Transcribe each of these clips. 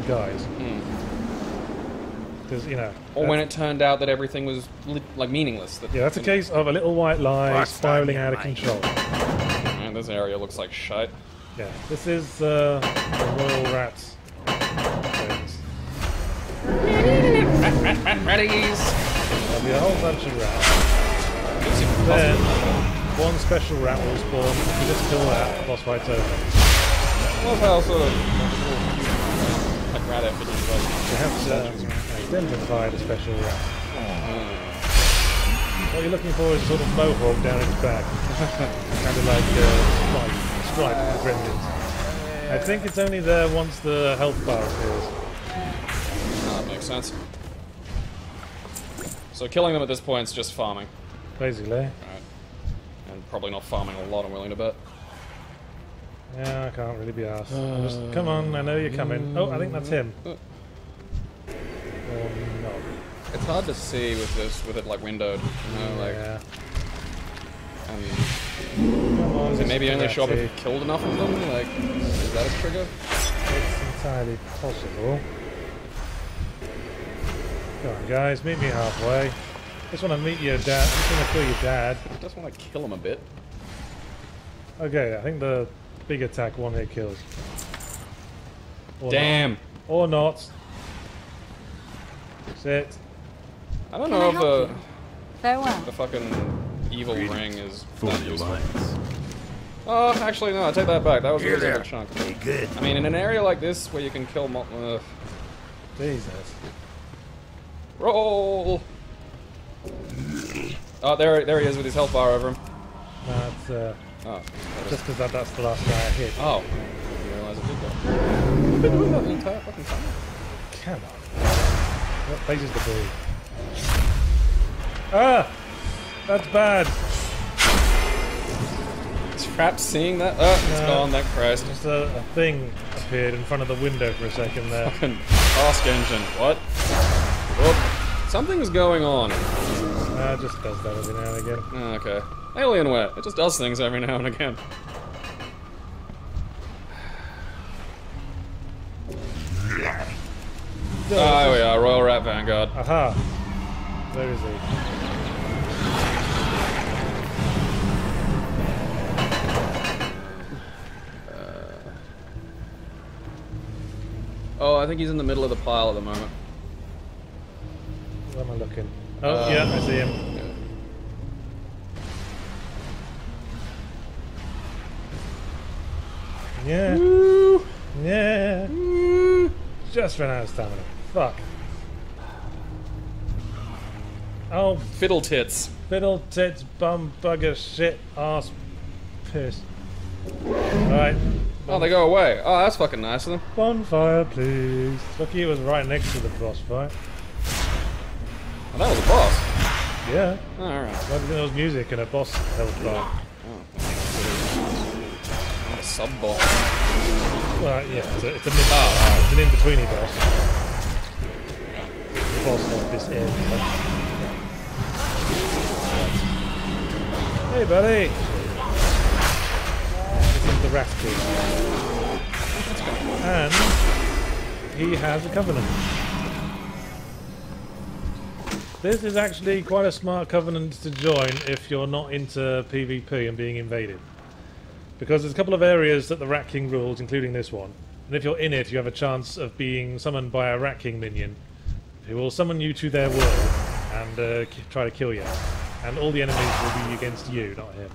guys. Because, you know... Or when it turned out that everything was, like, meaningless. Yeah, that's a case of a little white lie spiraling out of control. Man, this area looks like shite. Yeah, this is the Royal Rats. Ratties! There'll be a whole bunch of rats. Then, one special rat will spawn. If you just kill that, boss fight's over. I love how sort of like rat effigy, but you have to identify the special rat. What you're looking for is a sort of mohawk down its back. Kind of like Stripe with the gremlins. I think it's only there once the health bar appears. Oh, that makes sense. So killing them at this point is just farming. Basically. Right. And probably not farming a lot, I'm willing to bet. Yeah, I can't really be asked. Just, come on, I know you're coming. Oh, I think that's him. Or not. It's hard to see with it like windowed, you know, like... Yeah. Come on, does it maybe only show up if you've killed enough of them? Like, is that a trigger? It's entirely possible. Come on, guys, meet me halfway. Just want to meet your dad. I just want to kill your dad. I just want to kill him a bit. Okay, I think the big attack one-hit kills. Or damn! Not. Or not. Sit. I don't know if Farewell. the fucking evil ring is that useful. Oh, actually, no, I take that back. That was a reasonable chunk. Hey, good. I mean, in an area like this where you can kill Jesus. Roll! Oh, there he is with his health bar over him. That's, oh, just because that's the last guy I hit. Oh. I didn't realize it did that. I've been doing that the entire fucking time. Come on. What places to be? Ah! That's bad! Is Fraps seeing that? Oh, it's gone, thank Christ. Just a thing appeared in front of the window for a second there. Fucking task engine. What? Whoop. Something's going on. It just does that every now and again. Oh, okay. Alienware. It just does things every now and again. Oh, we are. Royal Rat Vanguard. Aha! Where is he? Oh, I think he's in the middle of the pile at the moment. Where am I looking? Oh, yeah, I see him. Yeah. Woo. Yeah. Woo. Just ran out of stamina. Fuck. Oh. Fiddle tits. Fiddle tits, bum, bugger, shit, ass, piss. Alright. Oh, they go away. Oh, that's fucking nice of them. Bonfire, please. Lucky it was right next to the boss fight. Oh, that was a boss. Yeah. Oh, alright. Well, there was music and a boss health bar. Oh. A sub-boss. Well, yeah, it's an in-betweeny boss. The boss of this area. Hey, buddy! This is the Rat King. And he has a covenant. This is actually quite a smart covenant to join if you're not into PvP and being invaded. Because there's a couple of areas that the Rat King rules, including this one. And if you're in it, you have a chance of being summoned by a Rat King minion who will summon you to their world and try to kill you. And all the enemies will be against you, not him.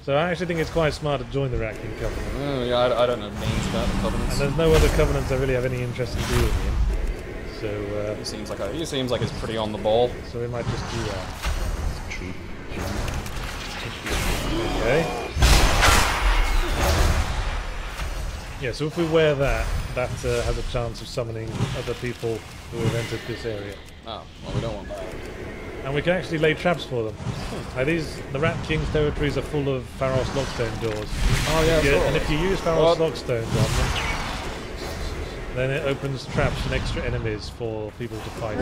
So I actually think it's quite smart to join the Rat King Covenant. Oh, yeah, I don't know names about the covenants. And there's no other covenants I really have any interest in dealing in. So, he seems like he's pretty on the ball. So we might just do that. Okay. Yeah, so if we wear that, that has a chance of summoning other people who have entered this area. Oh, well, we don't want that. And we can actually lay traps for them. Now the Rat King's territories are full of Pharos Lockstone doors. Oh yeah, And if you use Pharos Lockstones on them, then it opens traps and extra enemies for people to fight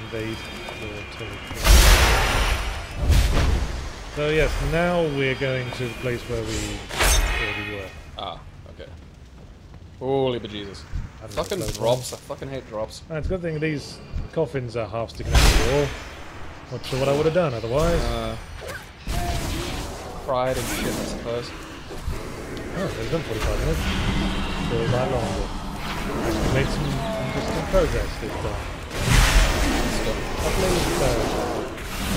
invade the territory. So yes, now we're going to the place where we already were. Ah, Okay. Holy bejesus. Fucking drops. I fucking hate drops. It's a good thing these coffins are half sticking out of the wall. Not sure what I would have done otherwise. Cried and shit, I suppose. Oh, they've done 45 minutes. Feels like longer. Actually made some interesting progress this time.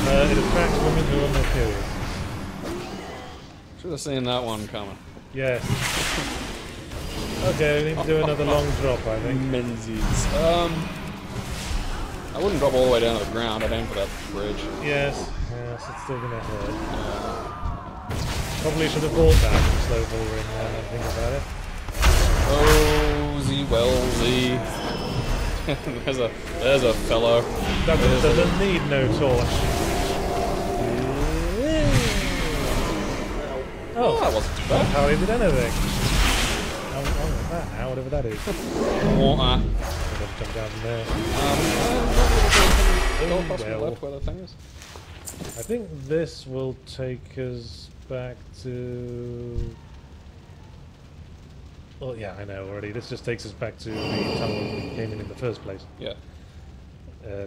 It attracts women who are on their periods. Should have seen that one coming. Yes. Okay, we need to do another long drop, I think. Menzies. I wouldn't drop all the way down to the ground. I'd aim for that bridge. Yes, it's still gonna hurt. Probably should have bought that slow ball ring now that I think about it. Rosy Wellsy. there's a fellow. That doesn't need no torch. Oh, that wasn't too bad. How he did anything. Oh, that now, whatever that is. Water. I'll jump down from there. Left where the thing is. I think this will take us back to... Well, yeah, I know already. This just takes us back to the tunnel we came in the first place. Yeah.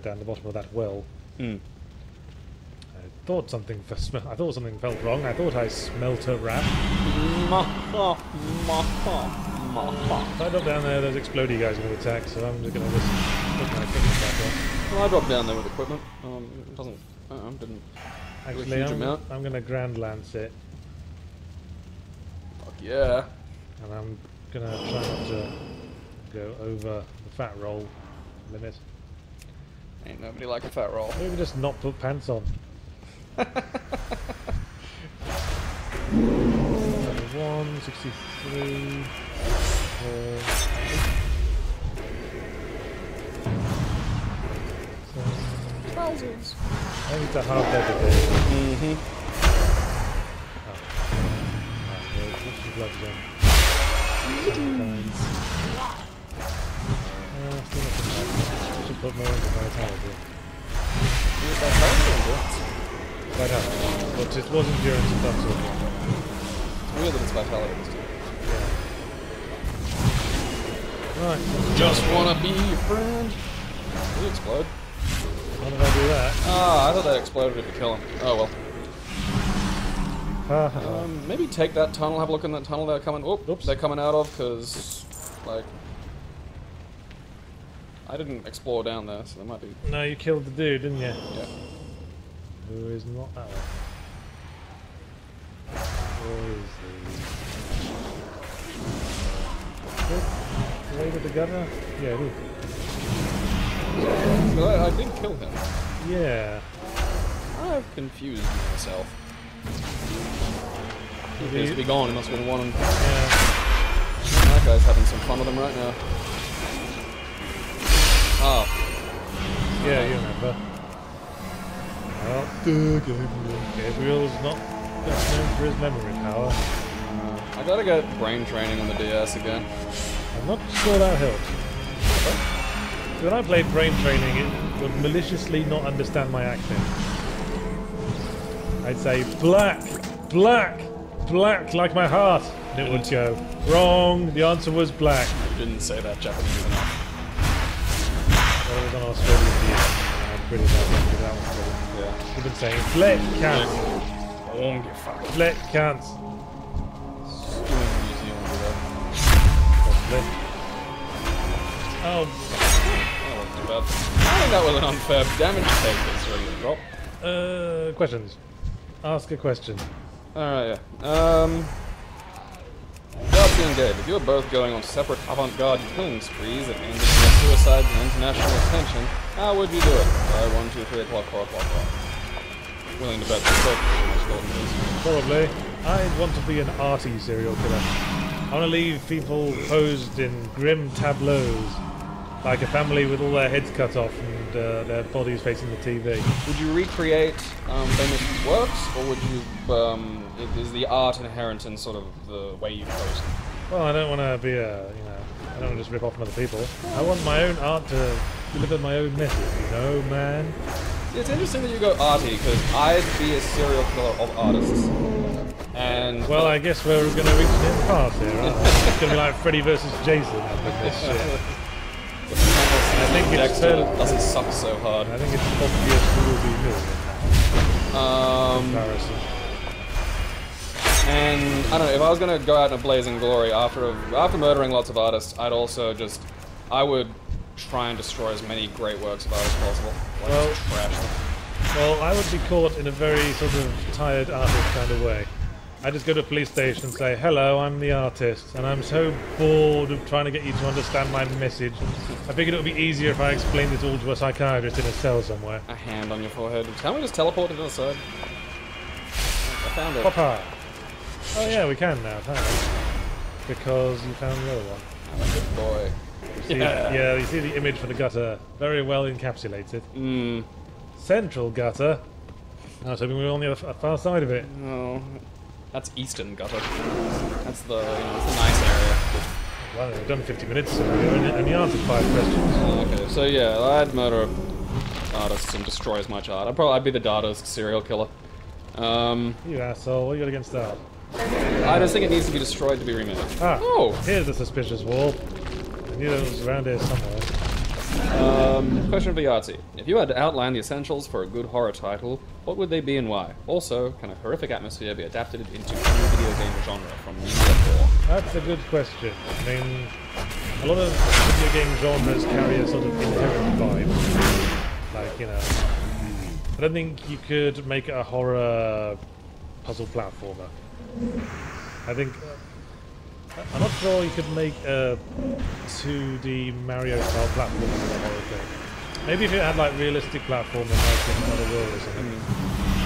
Down the bottom of that well. Hmm. I thought something felt wrong. I thought I smelt a rat. If I drop down there, those explodey guys are going to attack, so I'm just going to put my equipment back on. Well, I dropped down there with equipment. It doesn't... didn't... Actually, I'm going to Grand Lance it. Fuck yeah. And I'm going to try not to go over the fat roll limit. Ain't nobody like a fat roll. Maybe just not put pants on. 1, 63, 4, Trousers. I think it's a half leather bit. Mm-hmm. What's the gloves on? Still not too bad. I should put more into vitality. Vitality. But it was endurance and that sort of thing. It's weird that it's vitality this time. Yeah. Right. Just wanna be your friend. Did he explode? How did I do that? Ah, I thought that exploded if you kill him. Oh well. Maybe take that tunnel, have a look in that tunnel they're coming. Oops. They're coming out of, because, like, I didn't explore down there, so there might be. No, you killed the dude, didn't you? Yeah. Who is not that one? Where is he? Way to the gutter? Yeah, it is. But I did kill him. Yeah. I've confused myself. He appears to be gone, he must have been one. Yeah. That guy's having some fun with him right now. Oh. Yeah, you remember. Well, Gabriel's not best known for his memory power. I gotta get brain training on the DS again. I'm not sure that helps. When I played brain training, it would maliciously not understand my accent. I'd say, black, black, black, like my heart. And it would go, wrong, the answer was black. I didn't say that Japanese enough. Well, it was on Australian view. I'm pretty bad with that one. Yeah. You've been saying, flet can't. Don't get fucked. Flet can't. Possibly. Oh. That wasn't too bad. I think that was an unfair damage take that's ready to drop. Questions. Ask a question. Alright, yeah. Yahtzee and Gabe, if you were both going on separate avant-garde killing sprees that ended in suicides and international attention, how would you do it? 1, 2, 3 o'clock, 4 o'clock, 4. Willing to bet the Probably. I want to be an arty serial killer. I want to leave people posed in grim tableaus, like a family with all their heads cut off and their bodies facing the TV. Would you recreate famous works, or would you? Is the art inherent in sort of the way you pose? Well, I don't want to be I don't want to just rip off from other people. I want my own art to deliver my own message, you know, man. It's interesting that you go arty, because I'd be a serial killer of artists. And well, I guess we're going to reach an impasse here, right? It's going to be like Freddy versus Jason up in this shit. I think it's doesn't suck so hard. I think it's obvious who will be nil in that comparison. And I don't know, if I was going to go out in a blazing glory after murdering lots of artists, I would try and destroy as many great works of art as possible. Like, Well, trash them. Well, I would be caught in a very sort of tired artist kind of way. I just go to a police station and say, hello, I'm the artist, and I'm so bored of trying to get you to understand my message. I figured it would be easier if I explained it all to a psychiatrist in a cell somewhere. A hand on your forehead. Can we just teleport to the other side? I found it. Papa! Oh yeah, we can now, apparently. Because you found the other one. I'm a good boy. Yeah, you see the image for the gutter. Very well encapsulated. Central gutter. I was hoping we were on the far side of it. No. That's Eastern Gutter. That's the, it's the nice area. Well, we've done 50 minutes, so we only answered 5 questions. Okay, so yeah, I'd murder artists and destroy as much art. I'd be the Dadaist serial killer. You asshole, what you got against that? I just think it needs to be destroyed to be remade. Ah, oh! Here's the suspicious wall. I knew it was around here somewhere. Question for Yahtzee. If you had to outline the essentials for a good horror title, what would they be and why? Also, can a horrific atmosphere be adapted into any video game genre from media lore? That's a good question. I mean, a lot of video game genres carry a sort of inherent vibe. Like, I don't think you could make it a horror puzzle platformer. I think... I'm not sure you could make a 2D Mario-style platformer with a horror thing. Maybe if it had like realistic platforming like in Another World or something.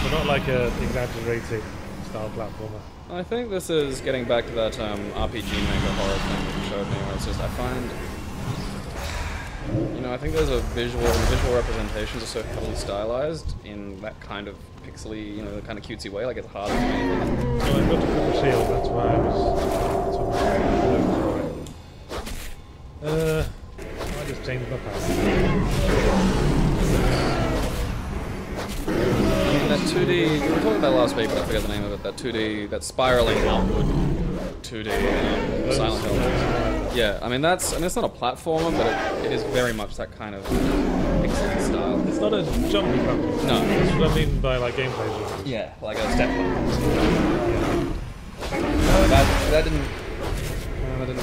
But not like a exaggerated style platformer. I think this is getting back to that RPG Maker horror thing that you showed me, where it's just, I find... I think there's a visual representations are so heavily stylized in that kind of pixely, the kind of cutesy way, like it's hard to do anything. So I've got to put the shield, that's why I just changed my path. That 2D, we were talking about last week, but I forget the name of it, that 2D, that spiraling outward 2D Silent Hill. Yeah, I mean it's not a platformer, but it is very much that kind of pixel style. It's not a jumpy platform. No. That's what I mean by like gameplay genre. Yeah, like a step platform. That didn't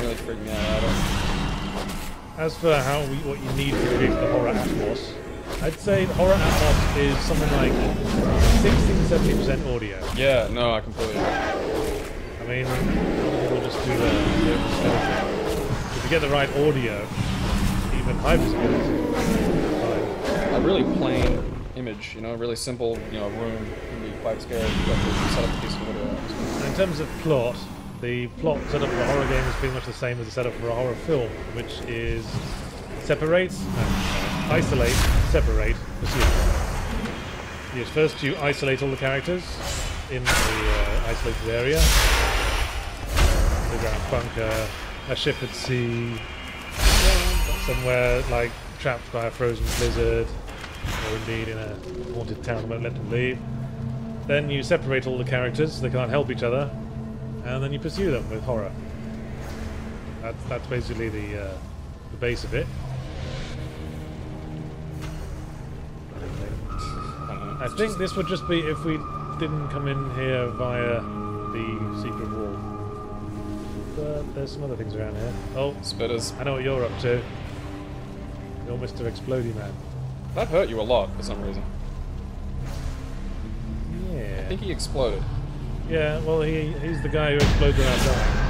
really freak me out either. As for what you need to create the horror atmos, I'd say the horror atmos is something like 60 to 70% audio. Yeah, no, I completely agree. I mean, we'll just do the visibility. If you get the right audio, even high visibility. A really plain image, a really simple, room can be quite scary if you have to set up a piece of audio. In terms of plot, the plot setup for a horror game is pretty much the same as the setup for a horror film, which is isolate, separate, pursue. Yes, first you isolate all the characters in the isolated area. Underground bunker, a ship at sea, somewhere like trapped by a frozen blizzard, or indeed in a haunted town that won't let them leave. Then you separate all the characters so they can't help each other, and then you pursue them with horror. That's basically the base of it. I think this would just be if we didn't come in here via the secret wall. But there's some other things around here. Oh, spitters. I know what you're up to. You're Mr. Explodey Man. That hurt you a lot for some reason. Yeah. I think he exploded. Yeah, well, he's the guy who explodes without dying.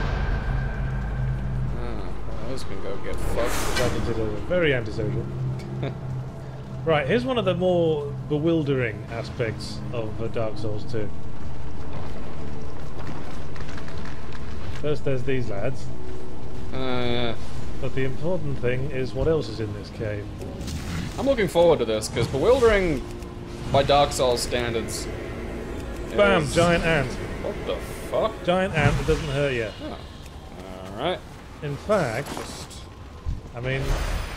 Those can go get fucked. That considered very antisocial. Right, here's one of the more bewildering aspects of Dark Souls 2. First there's these lads. Yeah. But the important thing is what else is in this cave. I'm looking forward to this, because bewildering by Dark Souls standards Bam! is... Giant ant. What the fuck? Giant ant that doesn't hurt you. Oh. Alright. In fact, I mean...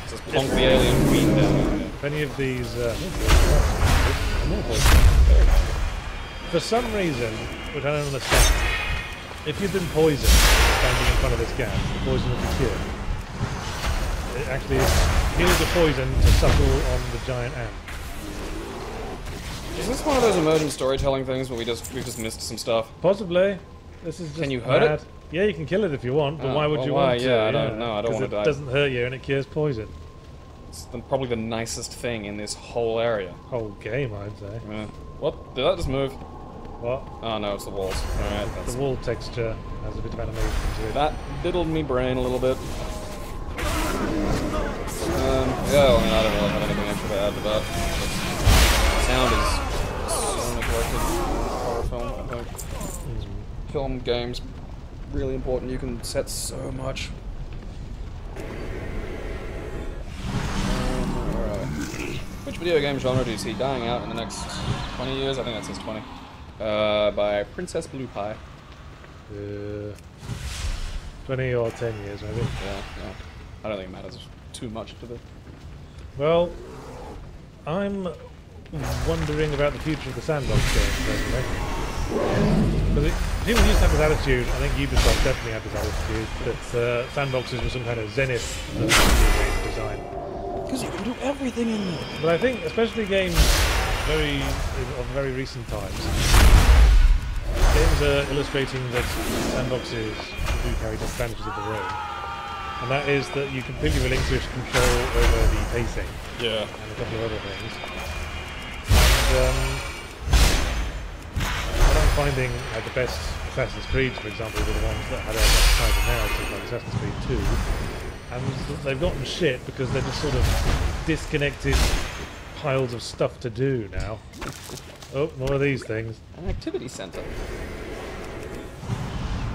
Just plonk the alien queen down. If any of these... more poison. Very nice. For some reason, which I don't understand, if you've been poisoned standing in front of this gas, the poison will be cured. It actually heals the poison to suckle on the giant ant. Is this one of those emergent storytelling things where we've just missed some stuff? Possibly. This is just Can you hurt mad. it? Yeah, you can kill it if you want, but why would you why? want to? Yeah, I don't know. I don't want to die. It doesn't hurt you and it cures poison. It's probably the nicest thing in this whole area. Whole game, I'd say. Yeah. What? Did that just move? What? Oh no, it's the walls. Alright, The wall texture has a bit of animation to it. that diddled me brain a little bit. Yeah, well, I mean, I don't really have anything extra to add to that. Sound is so neglected in horror film, I think. Film, games, really important. You can set so much. Alright. Which video game genre do you see dying out in the next 20 years? I think that says 20. By Princess Blue Pie. 20 or 10 years, maybe. Yeah. I don't think it matters too much to the... Well, I'm wondering about the future of the sandbox game, personally. Because people used to have this attitude, I think Ubisoft definitely had this attitude, that sandboxes were some kind of zenith of video game design. Because you can do everything in there. But I think, especially games of very recent times, games are illustrating that sandboxes do carry disadvantages of their own. And that is that you completely relinquish control over the pacing. Yeah. And a couple of other things. And what I'm finding the best Assassin's Creeds, for example, were the ones that had a much tighter narrative, like Assassin's Creed 2. And they've gotten shit because they're just sort of disconnected piles of stuff to do now. Oh, more of these things. An activity center.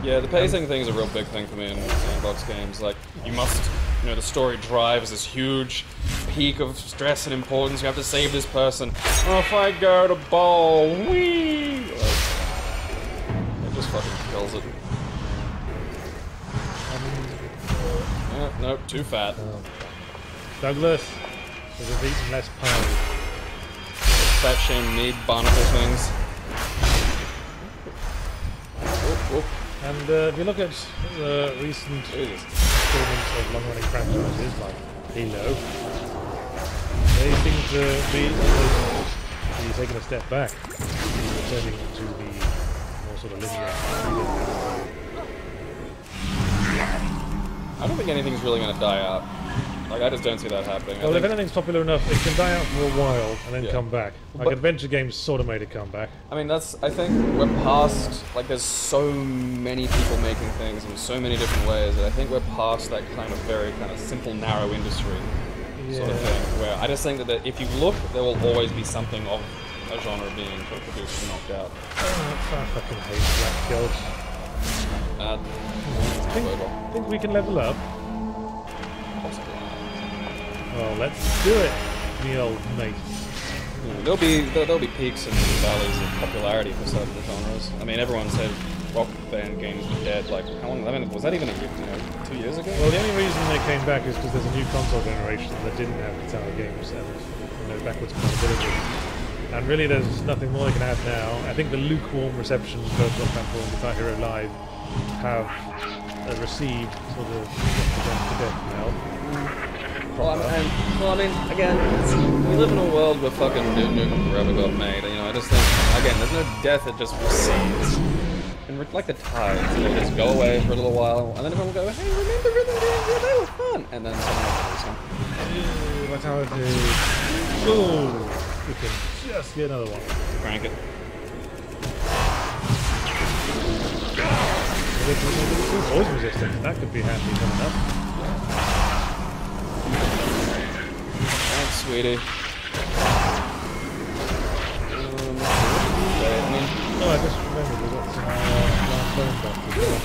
Yeah, the pacing thing is a real big thing for me in sandbox games. Like, you must, the story drives this huge peak of stress and importance. You have to save this person. Oh, if I go to bowl, whee! Like, it just fucking kills it. Nope, too fat. Douglas, should have eaten less pie. Fat shame need barnacle things. Whoop. And if you look at the recent installments of long-running franchises like Halo, they seem to be taking a step back, returning to the more sort of linear. I don't think anything's really going to die out. Like, I just don't see that happening. Well, if anything's popular enough, it can die out for a while and then come back. Like, but adventure games sort of made a comeback. I mean, I think we're past, like, there's so many people making things in so many different ways that I think we're past that kind of very kind of simple, narrow industry sort of thing, where I just think that if you look, there will always be something of a genre being produced and knocked out. I fucking hate black kills. Think we can level up? Possibly. Well, let's do it, me old mate. There'll be peaks and valleys of popularity for certain genres. I mean, everyone said rock band games were dead. Like, how long? I mean, was that even 2 years ago? Well, the only reason they came back is because there's a new console generation that didn't have guitar games and backwards compatibility. And really, there's nothing more they can add now. I think the lukewarm reception of both Rock Band 4 and Guitar Hero Live have received sort of the death knell. Well, I mean, again, we live in a world where fucking Duke Nukem Forever got made. I just think, again, there's no death, it just recedes. And like the tides, it'll just go away for a little while, and then everyone will go, hey, remember Rhythm Games? Yeah, they were fun! And then someone else will Vitality. Ooh, we can just get another one. crank it. Poison resistance, that could be handy coming up. Thanks, sweetie. I just remembered we got some blind bone buff as well.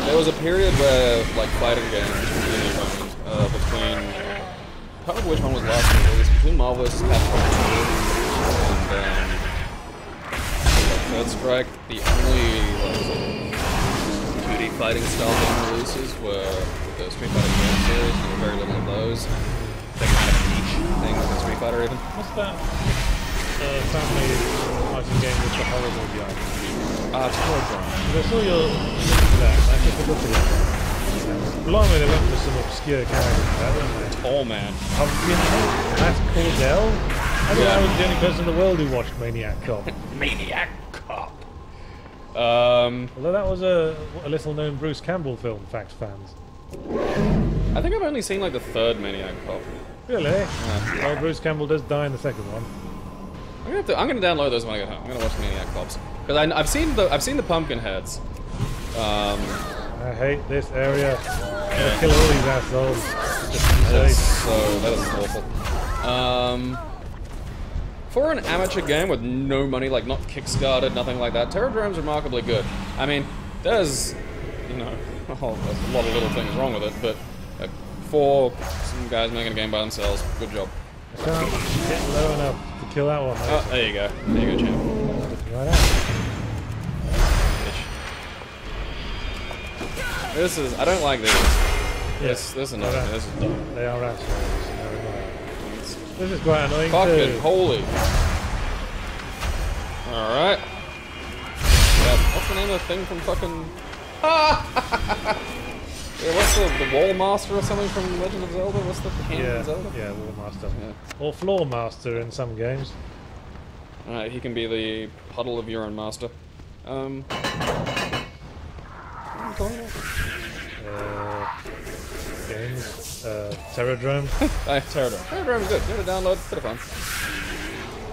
There was a period where, like, fighting games really went between... I can't remember which one was last released, between Marvel vs. Capcom 2 and Third Strike. The only 2D fighting style game releases were the Street Fighter game series, and there were very little of those. They're kind of a niche thing with the Street Fighter even. What's that? family fighting game with the horrible guy. Telegram. I saw your link to that, and I kept looking at that. Blimey, they went for some obscure characters there, didn't they? Tall man. Pumpkinhead? That's Cordell? I think I was the only person in the world who watched Maniac Cop. Maniac Cop. Although that was a little-known Bruce Campbell film, fact fans. I think I've only seen like the third Maniac Cop. Really? Yeah. Well, Bruce Campbell does die in the second one. I'm gonna download those when I get home. I'm gonna watch Maniac Cops because I've seen the Pumpkinheads. I hate this area. Yeah. Kill all these assholes. That is awful. For an amateur game with no money, like not kickstarted, nothing like that, Terradrome's remarkably good. I mean, there's, you know, there's a lot of little things wrong with it, but for some guys making a game by themselves, good job. I can't get low enough to kill that one. Oh, there you go. There you go, champ. Right out. This is, I don't like these. Yes, this is another. This is dumb. They are assholes. This is quite annoying fucking too. holy. Alright. What's the name of the thing from fucking... Yeah, what's the Wall Master or something from Legend of Zelda? What's the hand in Zelda? Yeah, Wall Master. Yeah. Or Floor Master in some games. Alright, he can be the Puddle of Urine Master. What are you calling it? Games. Terradrome. Terradrome. Terradrome's good. Give it a download. Bit of fun.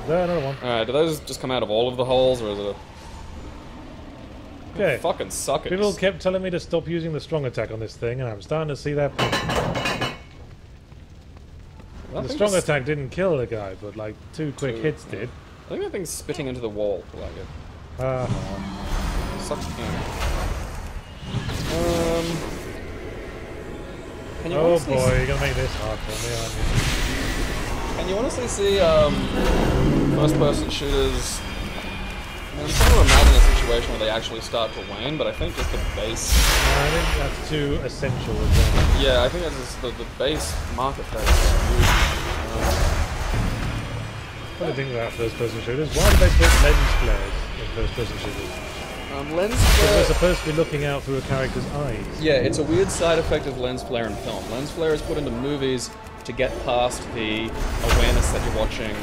There, another one. Alright, do those just come out of all of the holes, or is it a... Okay. Fucking suckers. People kept telling me to stop using the strong attack on this thing, and I'm starting to see that. The strong attack didn't kill the guy, but like 2 quick hits did. I think that thing's spitting into the wall. Like it. Sucks. Can you oh boy, you're gonna make this hard for me, aren't you? Can you honestly see first-person shooters? I mean, I'm trying to imagine a situation where they actually start to wane, but I think just the base. I think that's too essential as well. Yeah, I think that's just the base marketplace. What do you think about first-person shooters? Why do they put lens flares in first-person shooters? Lens flare... flare... They're supposed to be looking out through a character's eyes. Yeah, it's a weird side effect of lens flare in film. Lens flare is put into movies to get past the awareness that you're watching.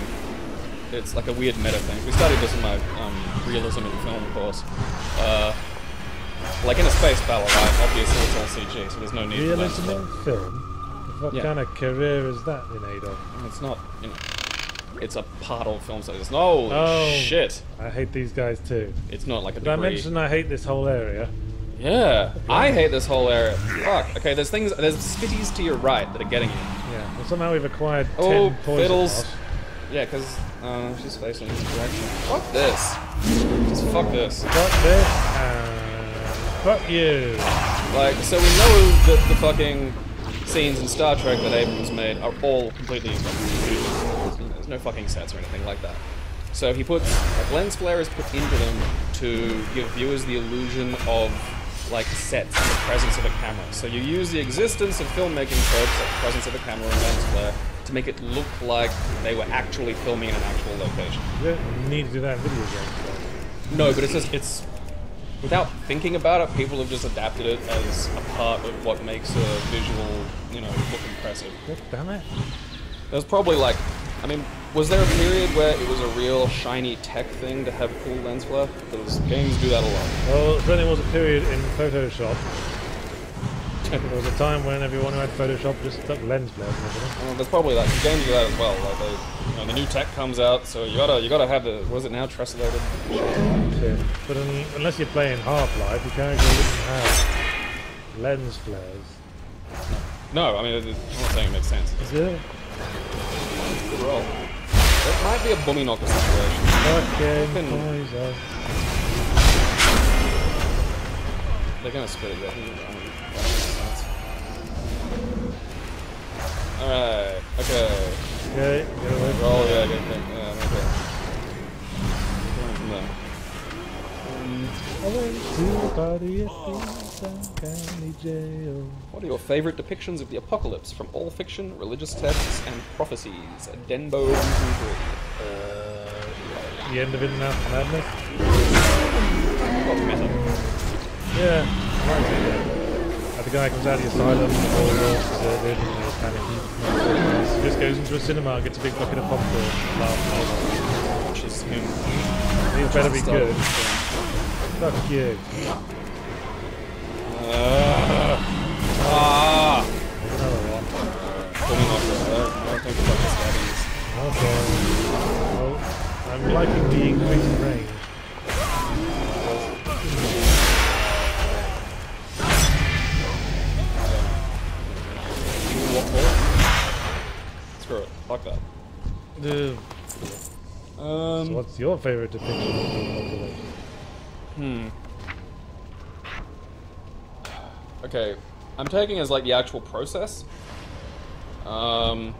It's like a weird meta thing. We studied this in my realism in film course. Like in a space battle, right? Obviously it's all CG, so there's no need for lens flare. Realism in film? What kind of career is that in aid of? It's not, you know... It's a part of film studies. Holy shit! I hate these guys too. It's not like a degree. Did I mention I hate this whole area? Yeah, I hate this whole area. Fuck. Okay, there's spitties to your right that are getting you. Yeah. Well, somehow we've acquired 10 poison fiddles. loss. Yeah, because she's facing this direction. Fuck this. Just fuck this. Fuck this. Fuck you. Like, so we know that the fucking scenes in Star Trek that Abrams made are all completely there's no fucking sets or anything like that. So he puts, like, lens flare is put into them to give viewers the illusion of, like, sets and the presence of a camera. So you use the existence of filmmaking tropes, like the presence of a camera and lens flare, to make it look like they were actually filming in an actual location. You don't need to do that in video games, though. No, but it's without thinking about it, people have just adapted it as a part of what makes a visual, you know, look impressive. God damn it. There's probably like, I mean, was there a period where it was a real shiny tech thing to have cool lens flare? Because games do that a lot. Well, there certainly was a period in Photoshop. There was a time when everyone who had Photoshop just stuck lens flares in everything. Well, there's probably like games do that as well. Like they, you know, the new tech comes out, so you gotta have the, what is it now, tessellated? Yeah. But unless you're playing Half-Life, your character wouldn't have lens flares. No, I mean, I'm not saying it makes sense. Is it? Good roll. That might be a bummy knocker situation. Fucking poison. They're gonna spit it, yeah. Alright, okay. Okay, get away. Roll, yeah, okay. Okay. Going from there. I went to a party at Easttown County Jail. What are your favorite depictions of the apocalypse from all fiction, religious texts, and prophecies? Denbo 1, 2, 3. the end of In and Out of Madness? What meta? Yeah, right here. The guy comes out of the asylum, all deserted, and he's panicking. He just goes into a cinema, gets a big bucket of popcorn, and laughs. Watches him. He better be good. Fuck you. There's another one. Pulling off the I think about the stabbies. Okay. Well, I'm liking the increased range. Screw it. Fuck that. So what's your favourite depiction of the population? Okay, I'm taking as like the actual process. No,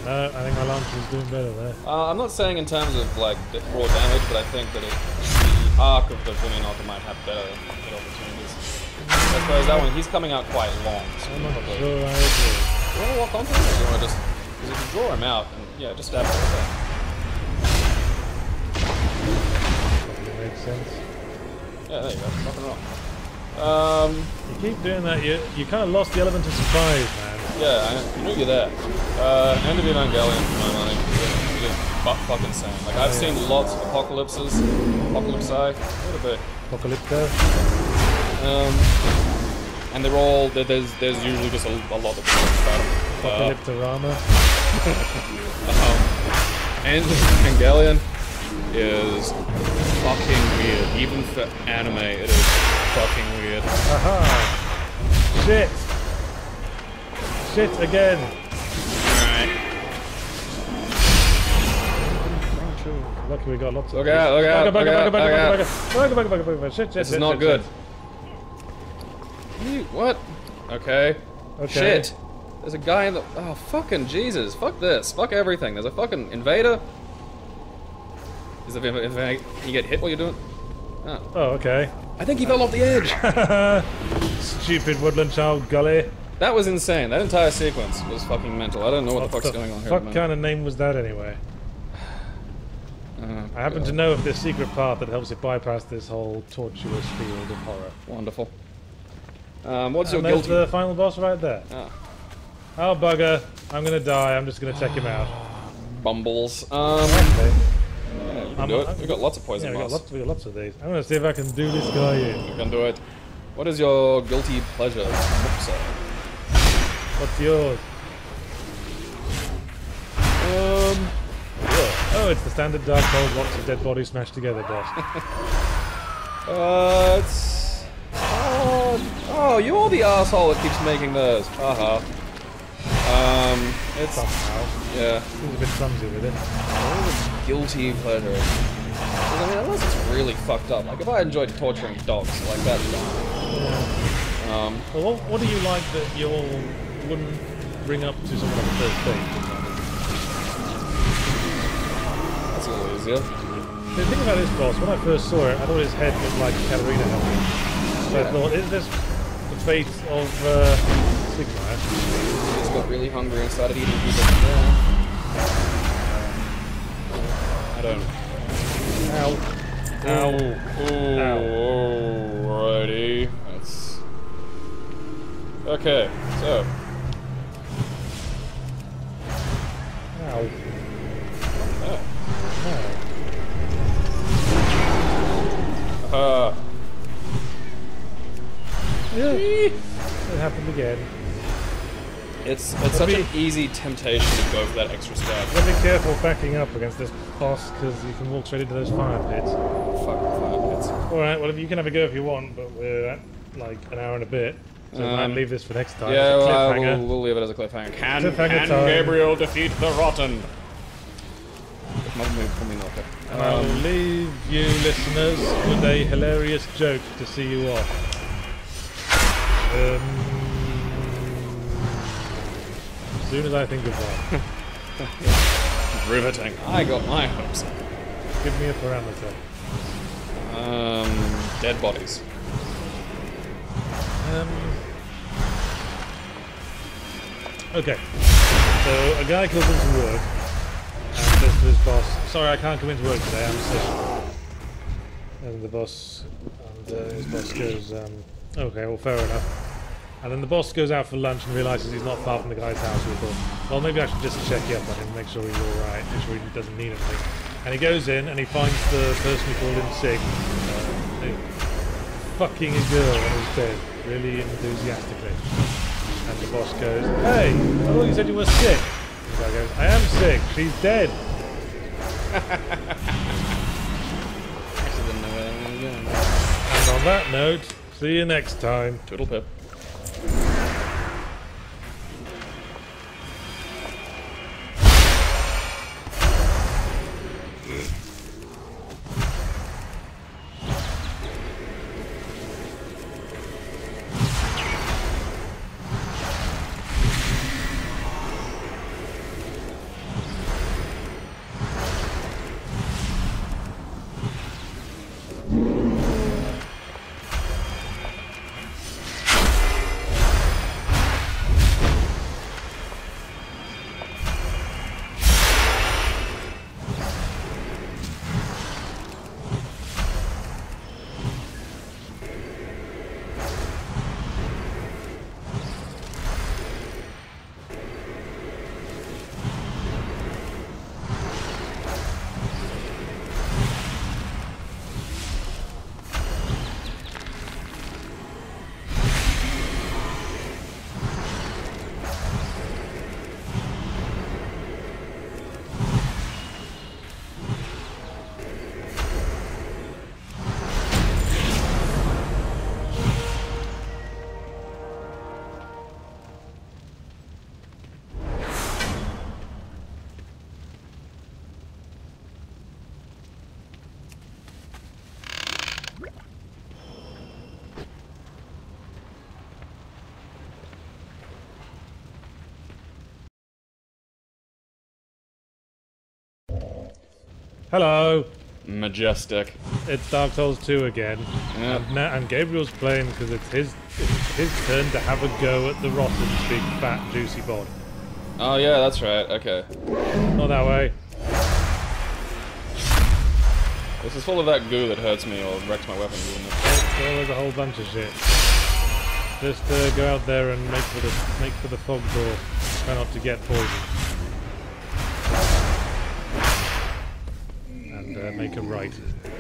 I think my launcher is doing better there. I'm not saying in terms of like the raw damage, but I think that the arc of the Viminocker might have better opportunities. I suppose that one, he's coming out quite long. So I'm not probably. sure I agree. You want to walk onto him, or do you want to just... Because if you draw him out, and yeah, just stab him with that. Probably makes sense. Yeah, there you go. Nothing wrong. You keep doing that, you kind of lost the element of surprise, man. Yeah, I knew you're there. End of Evangelion for my money. It is butt fucking same. Like, I've seen lots of apocalypses. Apocalypsi. What a bit. Apocalypto. And they're all... There's usually just a lot of things about them. Apocalyptorama. End of Evangelion is fucking weird. Even for anime, it is fucking weird. Aha! Shit! Shit again! Alright. Lucky we got lots of... Look out, look out, look out, look out. Shit, This is not good. What? Okay. Shit. There's a guy in the... Oh, fucking Jesus. Fuck this. Fuck everything. There's a fucking invader. Is if you get hit while you're doing... Oh. Oh, okay. I think he fell off the edge. Stupid woodland child gully. That was insane. That entire sequence was fucking mental. I don't know what the fuck's going on here. What kind of name was that anyway? I happen to know of this secret path that helps it bypass this whole tortuous field of horror. Wonderful. What's your there's guilty... the final boss right there. Oh, bugger. I'm gonna die. I'm just gonna check him out. Bumbles. Okay. Yeah, you can do it. We've got lots of poison yeah, moss. we got lots of these. I'm gonna see if I can do this guy in. You can do it. What is your guilty pleasure? What's yours? Oh, it's the standard Dark Souls lots of dead bodies smashed together boss. It's... Oh, you're the asshole that keeps making those. It's... Somehow. Yeah. Seems a bit clumsy with it. Guilty pleasure. I mean, unless it's really fucked up. Like, if I enjoyed torturing dogs, like, that's fine. Yeah. Well, what do you like that you wouldn't bring up to someone on the first date? That's a little easier. The thing about this boss, when I first saw it, I thought his head was like Katarina helmet. So I thought, is this the fate of Sigma? He just got really hungry and started eating people. Yeah. I don't... Ow. Ow. Ow. Alrighty. That's... Okay, so... Ow. Yeah. It happened again. It's such an easy temptation to go for that extra stab. Gotta be careful backing up against this boss because you can walk straight into those fire pits. Fuck fire pits. Alright, well you can have a go if you want, but we're at like an hour and a bit. So we might leave this for next time. Yeah, we'll leave it as a cliffhanger. Can Gabriel defeat the Rotten? I'll leave you listeners with a hilarious joke to see you off. As soon as I think of one. Riveting. I got my hopes up. Give me a parameter. Dead bodies. Okay. So a guy comes into work and there's to this boss, sorry I can't come into work today, I'm sick. And the boss, his boss goes, okay, well fair enough. And then the boss goes out for lunch and realises he's not far from the guy's house. We thought, well, maybe I should just check up on him, make sure he's alright, make sure he doesn't need anything. And he goes in and he finds the person who called in sick, fucking a girl on his bed, really enthusiastically. And the boss goes, hey, I thought you said you were sick. And the guy goes, I am sick, she's dead. Actually didn't know where that one was going. And on that note, see you next time. Twiddle pip. Hello. Majestic. It's Dark Souls 2 again. Yep. And Gabriel's playing because it's his turn to have a go at the rotten, big, fat, juicy bod. Oh yeah, that's right, okay. Not that way. This is full of that goo that hurts me or wrecks my weapon, isn't it? Well, there's a whole bunch of shit. Just go out there and make for the fog door. Try not to get poisoned. And make a right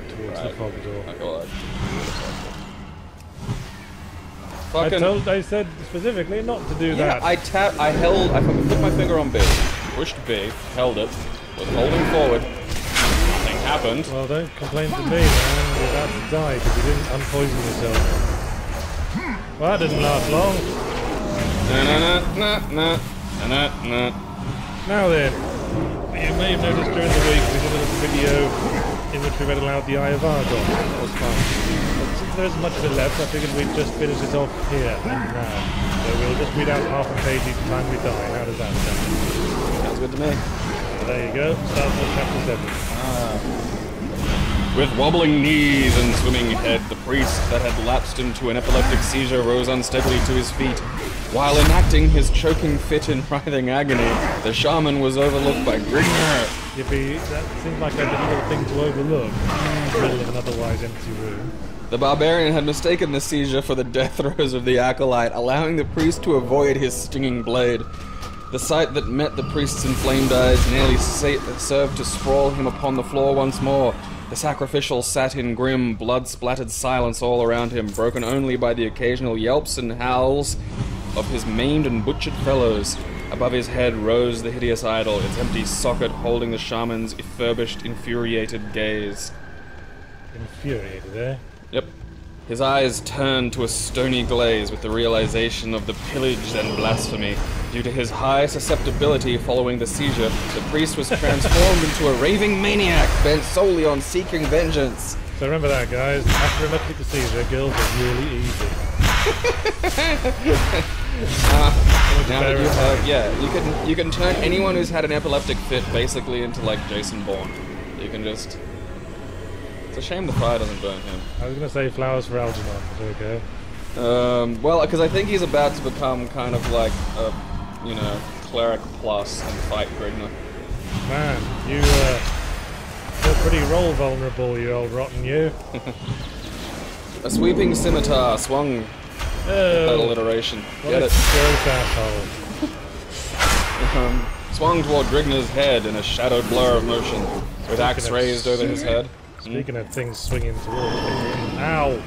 towards the fog door. Okay, well, fucking... I said specifically not to do that. I fucking put my finger on B, pushed B, held it, was holding forward, nothing happened. Well, don't complain to me, man. You're about to die because you didn't unpoison yourself. Well, that didn't last long. Now then, you may have noticed during the week we did a little video in which we read aloud the Eye of Argon. That was fun. But since there isn't much of it left, I figured we'd just finish it off here and now. So we'll just read out half a page each time we die. How does that sound? Sounds good to me. So there you go. Start with chapter 7. With wobbling knees and swimming head, the priest that had lapsed into an epileptic seizure rose unsteadily to his feet. While enacting his choking fit in writhing agony, the shaman was overlooked by Grigner. Yippee, that seems like a difficult thing to overlook in the middle of an otherwise empty room. The barbarian had mistaken the seizure for the death throes of the acolyte, allowing the priest to avoid his stinging blade. The sight that met the priest's inflamed eyes nearly served to sprawl him upon the floor once more. The sacrificial sat in grim, blood-splattered silence all around him, broken only by the occasional yelps and howls of his maimed and butchered fellows. Above his head rose the hideous idol, its empty socket holding the shaman's furbished, infuriated gaze. Infuriated, eh? Yep. His eyes turned to a stony glaze with the realization of the pillage and blasphemy. Due to his high susceptibility following the seizure, the priest was transformed into a raving maniac bent solely on seeking vengeance. So remember that, guys. After an epileptic seizure, girls are really easy. Now that you have, you can turn anyone who's had an epileptic fit basically into like Jason Bourne. You can just... It's a shame the fire doesn't burn him. I was going to say flowers for Algernon, but okay. Well, because I think he's about to become kind of like a, you know, cleric plus and fight Grigner. Man, you're pretty roll vulnerable, you old rotten you. A sweeping scimitar swung. That alliteration. Get it? Gross asshole. Swung toward Drigner's head in a shadowed blur of motion, with axe raised over his head. Speaking of things swinging towards me. Ow!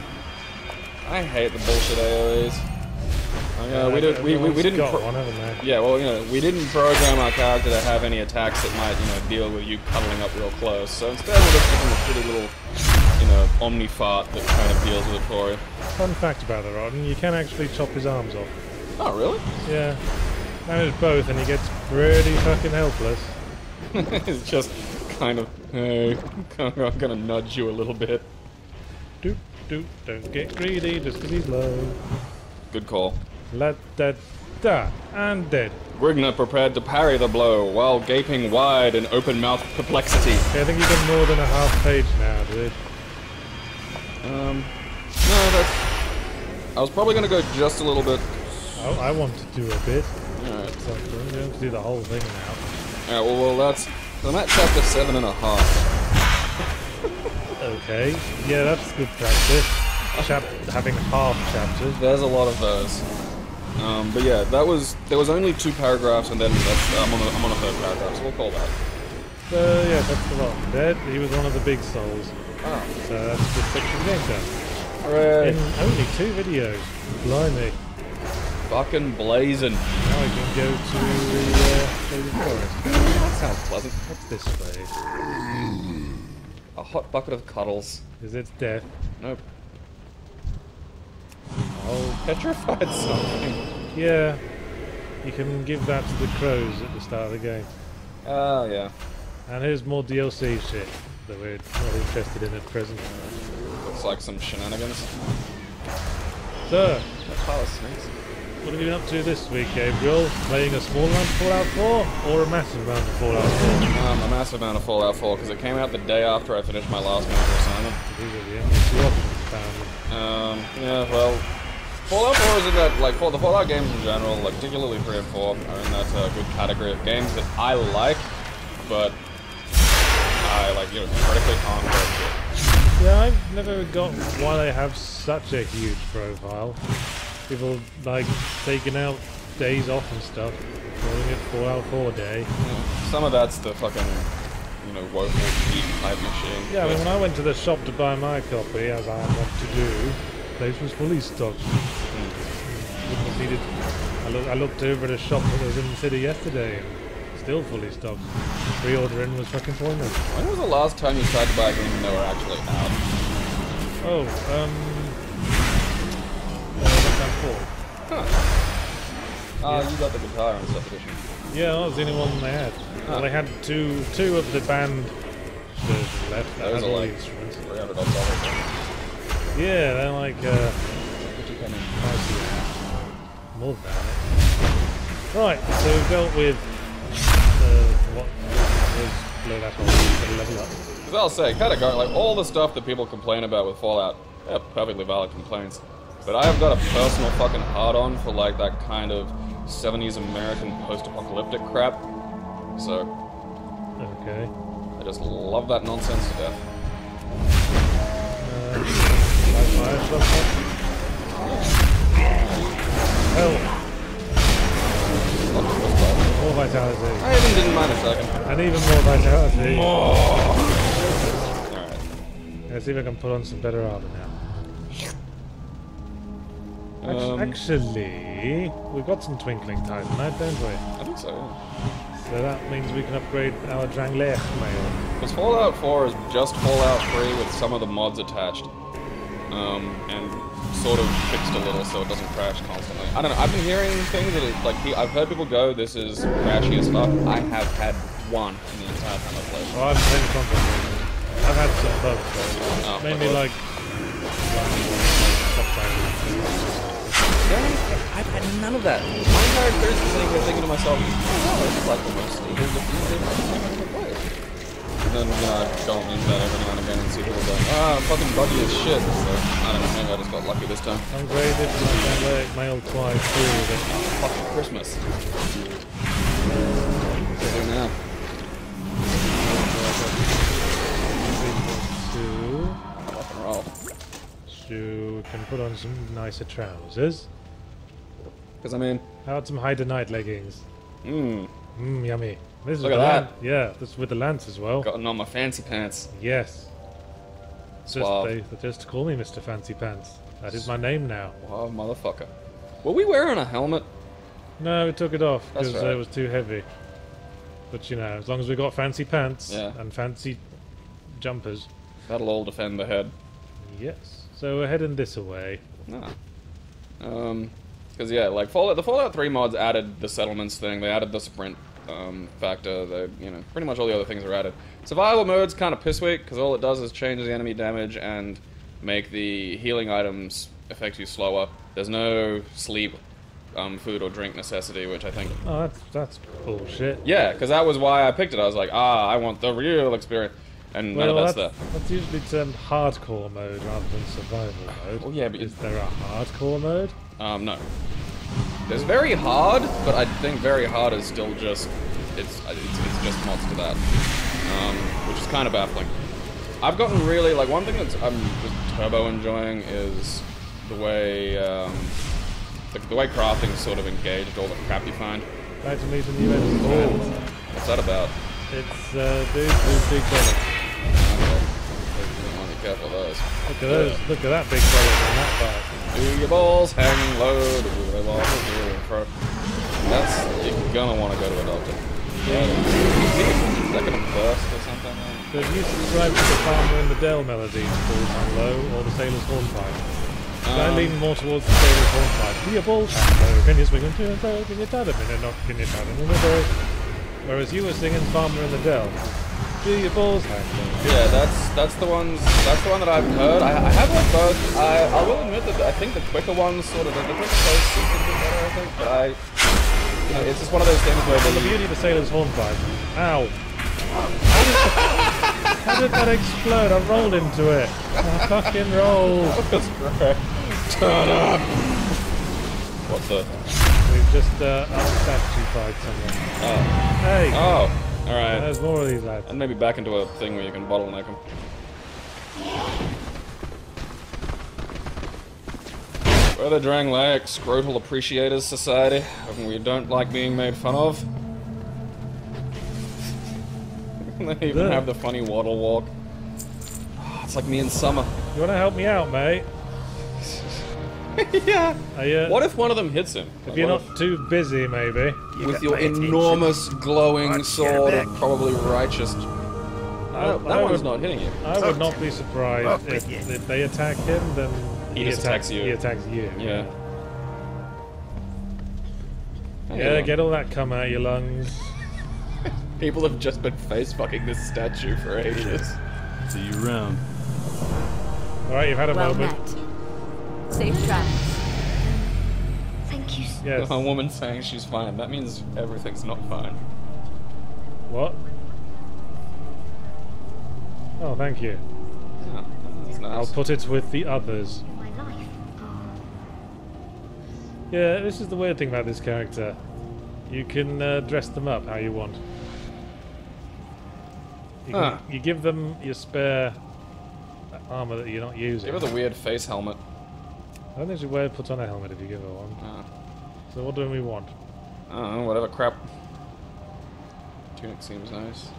I hate the bullshit AoEs. We didn't. One, haven't they? Yeah, well, we didn't program our character to have any attacks that might, deal with you cuddling up real close. So instead, we're just giving a shitty little, omni fart that kind of deals with it for you. Fun fact about the Rotten, you can actually chop his arms off. Oh, really? Yeah. Manage both, and he gets pretty fucking helpless. It's just kind of, hey, I'm gonna nudge you a little bit. Doop, doop, don't get greedy just 'cause he's low. Good call. La da da, and dead. Grigner prepared to parry the blow while gaping wide in open-mouthed perplexity. Okay, I think you've done more than a half page now, dude. No, I was probably gonna go just a little bit. Oh, I want to do a bit. Alright. So I'm going to do the whole thing now. Alright, well, that's... So I'm at chapter 7.5. Okay. Yeah, that's good practice. Having half chapters. There's a lot of those. But yeah, there was only 2 paragraphs, and then I'm on a 3rd paragraph, so we'll call that. Yeah, that's the Rotten Dead. He was one of the big souls. Oh. So that's the section game done. Hooray! In only 2 videos. Blimey. Fucking blazing. Now I can go to the forest. That sounds pleasant. What's this way? A hot bucket of cuddles. Is it death? Nope. Oh, Petrified something. yeah. You can give that to the crows at the start of the game. Oh, yeah. And here's more DLC shit that we're not interested in at present. Looks like some shenanigans. So, A pile of snakes. what have you been up to this week, Gabriel? Playing a small amount of Fallout 4 or a massive amount of Fallout 4? A massive amount of Fallout 4 because it came out the day after I finished my last major assignment. These are the only 2 options found. Yeah, well, Fallout 4 is in that, like, for the Fallout games in general, like, particularly 3 and 4, are in that good category of games that I like, but I, like, critically can't go through. Yeah, I've never got why they have such a huge profile. People, like, taking out days off and stuff, calling it Fallout 4 Day. Yeah, some of that's the fucking, woeful cheap type machine. Yeah, I mean, when I went to the shop to buy my copy, as I want to do, the place was fully stocked. Wouldn't have needed... I looked over at a shop that was in the city yesterday, and still fully stocked. Pre-ordering was fucking pointless. When was the last time you tried to buy a game and they were actually out? Oh, Huh. You got the guitar and stuff edition. yeah, that was the only one they had. Well, they had two of the band versions left. That Those had are all like the instruments. $300. Yeah, they're like Pretty penny. more than that. Right, so we've dealt with what was below that hole, level up. Because I'll say, kind of like all the stuff that people complain about with Fallout, they're perfectly valid complaints. But I have got a personal fucking hard-on for like that kind of 70s American post-apocalyptic crap. So, Okay. I just love that nonsense to death. Fire shotgun. Hell, more vitality. I even didn't mind a second. And even more vitality. Alright. Let's see if I can put on some better armor now. Actually, we've got some twinkling titanite, don't we? I think so, yeah. So that means we can upgrade our Drangleich mail. Because Fallout 4 is just Fallout 3 with some of the mods attached. And sort of fixed a little so it doesn't crash constantly. I don't know, I've been hearing things that it, like, I've heard people go, this is crashy as fuck. I have had one in the entire time I've played. Oh, I've played content. I've had some bugs though. Oh, Mainly like... I've had none of that. My entire experience is sitting here thinking to myself, oh, this is like the most stable defeated game I've ever played. And then, I go into that every now and again and see people going, I'm fucking buggy as shit. So, I don't know, maybe I just got lucky this time. Ungraded my Drangleich mail twice through. Fucking Christmas. What do we do now? you can put on some nicer trousers. Because I mean, How about some hide night leggings? Yummy. This is Look with at the yeah, this is with the lance as well. gotten on my fancy pants. Yes. Suave. They just call me Mr. Fancy Pants. That is my name now. Wow, motherfucker. Were we wearing a helmet? No, we took it off That's because right. it was too heavy. But you know, as long as we got fancy pants and fancy jumpers. That'll all defend the head. Yes. So we're heading this away. Nah. Because yeah, like the Fallout 3 mods added the settlements thing. They added the sprint factor. They, you know, pretty much all the other things are added. Survival mode's kind of pissweak because all it does is change the enemy damage and make the healing items affect you slower. There's no sleep, food or drink necessity, which I think. Oh, that's bullshit. Yeah, because that was why I picked it. I was like, I want the real experience, and none of that's there. That's usually termed hardcore mode rather than survival mode. Well, yeah, but is there a hardcore mode? No. There's very hard, but I think very hard is still just it's just mods to that, which is kind of baffling. I've gotten really like one thing that's I'm just turbo enjoying is the way the way crafting is sort of engaged all the crap you find. Try to meet a new enemy friend. What's that about? It's dudes with big bellies. Be careful of those. Look at those. Look at that big belly on that part. Do your balls hang low? Do they walk here and fro? That's you're gonna want to go to a doctor. Is that gonna burst or something? So if you subscribe to the Farmer in the Dell melody, balls hang low, or the Sailor's Hornpipe. I lean more towards the Sailor's Hornpipe. Do your balls hang low? Can you swing them to and fro? Can you tat them in and knock? Can you tat them in the fro? Whereas you were singing Farmer in the Dell. Do your balls hang low? Yeah, that's the one that I've heard. I have heard both. I will admit that I think the quicker ones sort of the quicker plays seem to be better. I think, but you know, it's just one of those things where The beauty of the Sailor's Hornpipe. Ow. How did that explode? I rolled into it. I fucking rolled. That was great. Turn up. What the? We've just unstatuified someone. Oh. Hey. Oh. All right. There's more of these lads. And maybe back into a thing where you can bottleneck them. We're the Drang Laic Scrotal Appreciators Society, and we don't like being made fun of. They even have the funny waddle walk. Oh, it's like me in summer. You want to help me out, mate? Yeah. What if one of them hits him? If Like, you're what not too busy, maybe. if, with your enormous glowing sword of probably righteous. That one's not hitting you. I would not be surprised if they attack him, then He just attacks you. He attacks you. Yeah. Yeah, get all that cum out of your lungs. People have just been face fucking this statue for ages. See you around. Alright, you've had a Well moment. met. Safe travels. Thank you. Yes. A woman saying she's fine. That means everything's not fine. What? Oh, thank you. Yeah, that's nice. I'll put it with the others. My life. Yeah, this is the weird thing about this character. You can dress them up how you want. You give them your spare armor that you're not using. Give her the weird face helmet. I don't think she would put on a helmet if you give her one. So what do we want? I don't know, whatever crap. Tunic seems nice.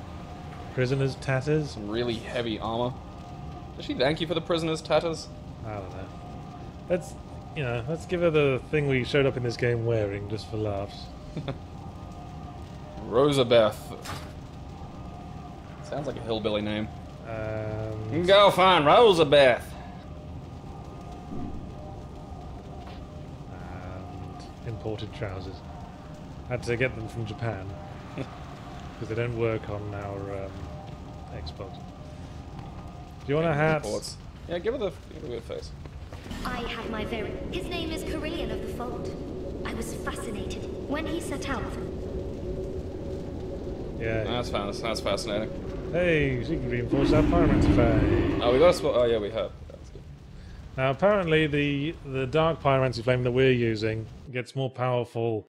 Prisoner's tatters? Some really heavy armor. Does she thank you for the prisoner's tatters? I don't know. Let's give her the thing we showed up in this game wearing, just for laughs. Rosabeth. Sounds like a hillbilly name. You can And go find Rosabeth. imported trousers. Had to get them from Japan because they don't work on our Xbox. Do you want a hat? Imports. Yeah, give her the weird face. I had my very... His name is Carillion of the Fold. I was fascinated when he set out. Yeah. That's fascinating. Hey, she can reinforce our pyromancy flame. Oh, we got a spot. Oh, yeah, we have. That's good. Now, apparently, the dark pyromancy flame that we're using gets more powerful